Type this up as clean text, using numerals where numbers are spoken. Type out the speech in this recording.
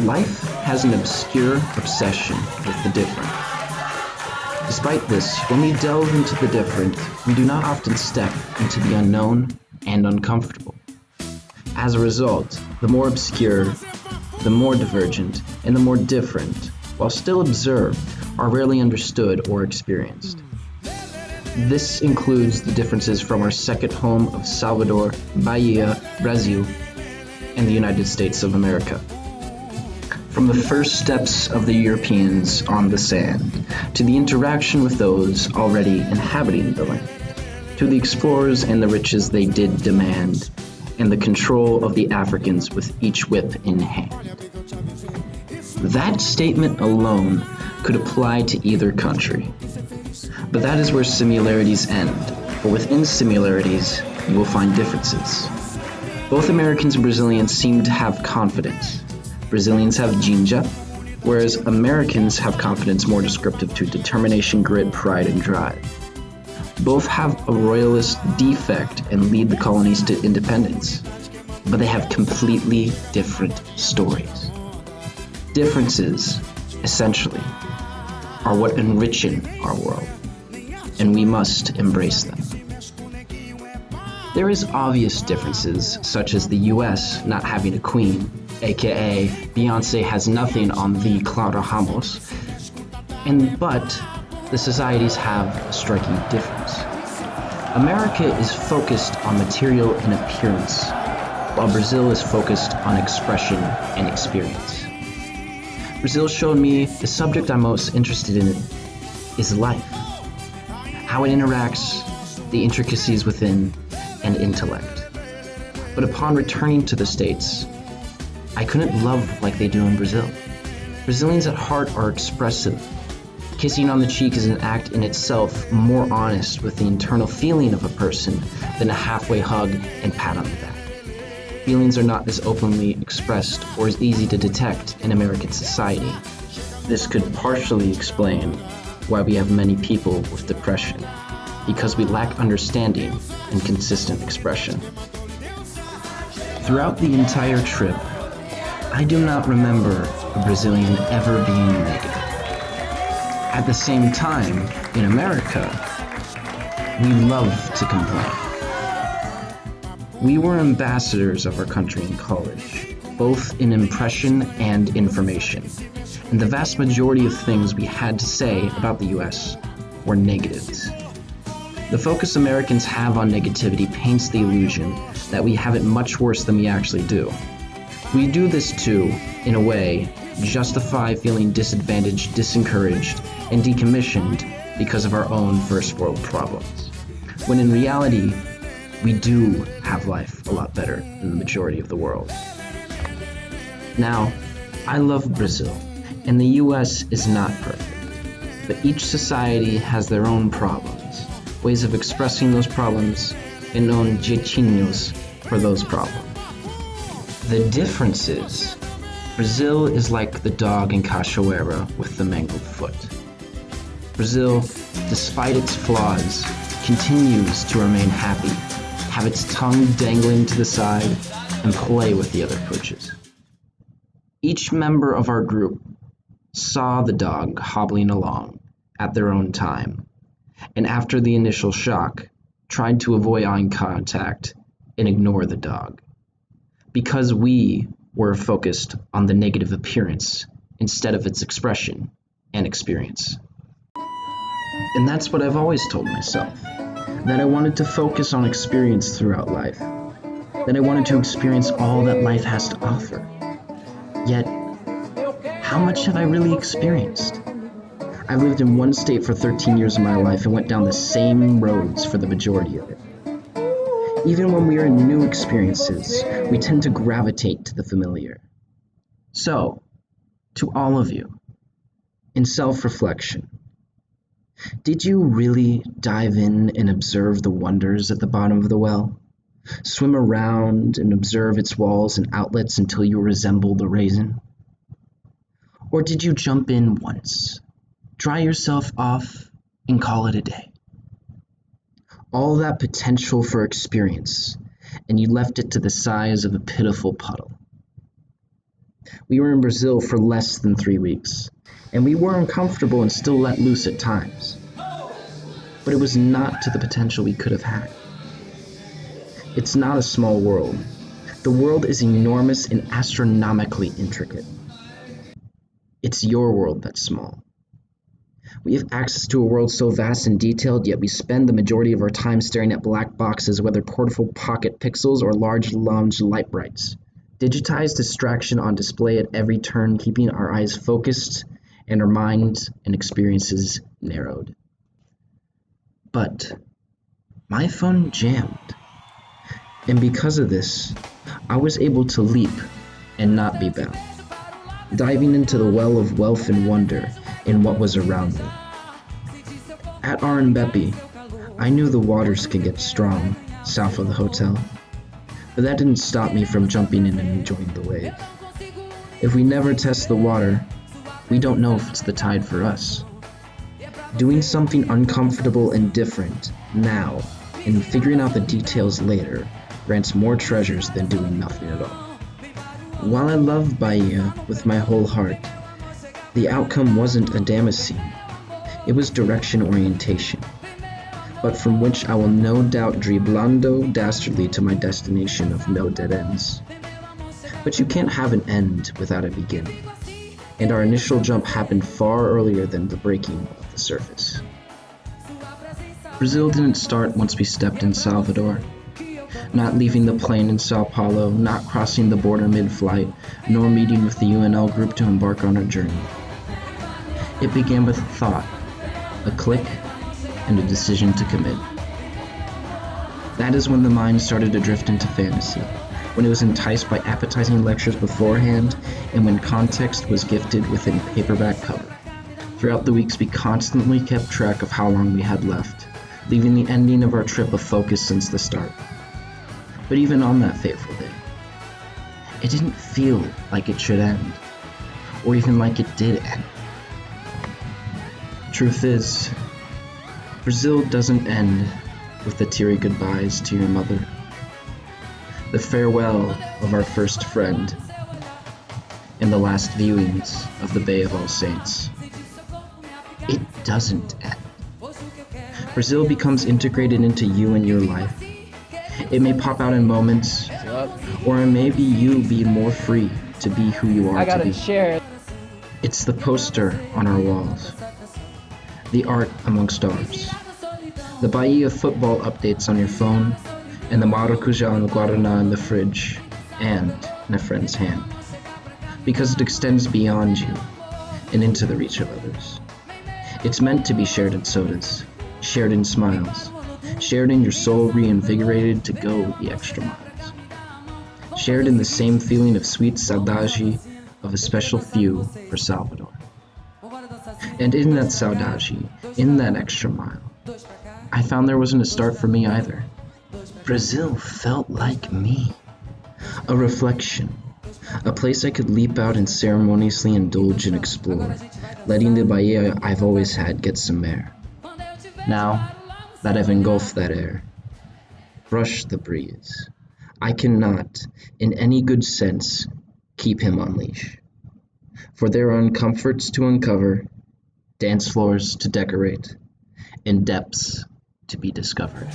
Life has an obscure obsession with the different. Despite this, when we delve into the different, we do not often step into the unknown and uncomfortable. As a result, the more obscure, the more divergent, and the more different, while still observed, are rarely understood or experienced. This includes the differences from our second home of Salvador, Bahia, Brazil, and the United States of America. From the first steps of the Europeans on the sand, to the interaction with those already inhabiting the land, to the explorers and the riches they did demand, and the control of the Africans with each whip in hand. That statement alone could apply to either country. But that is where similarities end, for within similarities, you will find differences. Both Americans and Brazilians seem to have confidence. Brazilians have ginja, whereas Americans have confidence more descriptive to determination, grit, pride, and drive. Both have a royalist defect and lead the colonies to independence, but they have completely different stories. Differences, essentially, are what enrichen our world, and we must embrace them. There is obvious differences, such as the US not having a queen, aka Beyonce has nothing on the Clara Ramos, but the societies have a striking difference. America is focused on material and appearance, while Brazil is focused on expression and experience. Brazil showed me the subject I'm most interested in is life, how it interacts, the intricacies within, and intellect. But upon returning to the States, I couldn't love like they do in Brazil. Brazilians at heart are expressive. Kissing on the cheek is an act in itself more honest with the internal feeling of a person than a halfway hug and pat on the back. Feelings are not as openly expressed or as easy to detect in American society. This could partially explain why we have many people with depression, because we lack understanding and consistent expression. Throughout the entire trip, I do not remember a Brazilian ever being negative. At the same time, in America, we love to complain. We were ambassadors of our country in college, both in impression and information, and the vast majority of things we had to say about the US were negatives. The focus Americans have on negativity paints the illusion that we have it much worse than we actually do. We do this to, in a way, justify feeling disadvantaged, disencouraged, and decommissioned because of our own first world problems, when in reality, we do have life a lot better than the majority of the world. Now, I love Brazil, and the US is not perfect, but each society has their own problems, ways of expressing those problems, and own jeitinhos for those problems. The difference is, Brazil is like the dog in Cachoeira with the mangled foot. Brazil, despite its flaws, continues to remain happy, have its tongue dangling to the side, and play with the other pooches. Each member of our group saw the dog hobbling along at their own time, and after the initial shock, tried to avoid eye contact and ignore the dog, because we were focused on the negative appearance instead of its expression and experience. And that's what I've always told myself, that I wanted to focus on experience throughout life, that I wanted to experience all that life has to offer. Yet, how much have I really experienced? I've lived in one state for 13 years of my life and went down the same roads for the majority of it. Even when we are in new experiences, we tend to gravitate to the familiar. So, to all of you, in self-reflection, did you really dive in and observe the wonders at the bottom of the well? Swim around and observe its walls and outlets until you resemble the raisin? Or did you jump in once, dry yourself off, and call it a day? All that potential for experience, and you left it to the size of a pitiful puddle. We were in Brazil for less than 3 weeks, and we were uncomfortable and still let loose at times. But it was not to the potential we could have had. It's not a small world. The world is enormous and astronomically intricate. It's your world that's small. We have access to a world so vast and detailed, yet we spend the majority of our time staring at black boxes, whether portable pocket pixels or large lounge light brights. Digitized distraction on display at every turn, keeping our eyes focused and our minds and experiences narrowed. But my phone jammed. And because of this, I was able to leap and not be bound, diving into the well of wealth and wonder in what was around me. At Aranbepi, I knew the waters could get strong south of the hotel, but that didn't stop me from jumping in and enjoying the wave. If we never test the water, we don't know if it's the tide for us. Doing something uncomfortable and different now and figuring out the details later grants more treasures than doing nothing at all. While I love Bahia with my whole heart, the outcome wasn't a Damascene. It was direction orientation, but from which I will no doubt driblando dastardly to my destination of no dead ends. But you can't have an end without a beginning, and our initial jump happened far earlier than the breaking of the surface. Brazil didn't start once we stepped in Salvador. Not leaving the plane in Sao Paulo, not crossing the border mid-flight, nor meeting with the UNL group to embark on our journey. It began with a thought, a click, and a decision to commit. That is when the mind started to drift into fantasy, when it was enticed by appetizing lectures beforehand, and when context was gifted within paperback cover. Throughout the weeks, we constantly kept track of how long we had left, leaving the ending of our trip a focus since the start. But even on that fateful day, it didn't feel like it should end, or even like it did end. Truth is, Brazil doesn't end with the teary goodbyes to your mother, the farewell of our first friend, and the last viewings of the Bay of All Saints. It doesn't end. Brazil becomes integrated into you and your life. It may pop out in moments, or it may be you being more free to be who you are to be. Share. It's the poster on our walls, the art amongst ours, the Bahia football updates on your phone, and the Maracuja and Guaraná in the fridge, and in a friend's hand. Because it extends beyond you and into the reach of others. It's meant to be shared in sodas, shared in smiles, shared in your soul reinvigorated to go the extra miles. Shared in the same feeling of sweet saudade of a special few for Salvador. And in that saudade, in that extra mile, I found there wasn't a start for me either. Brazil felt like me. A reflection. A place I could leap out and ceremoniously indulge and explore, letting the Bahia I've always had get some air. Now that I've engulfed that air, brush the breeze, I cannot, in any good sense, keep him on leash. For there are uncomforts to uncover, dance floors to decorate, and depths to be discovered.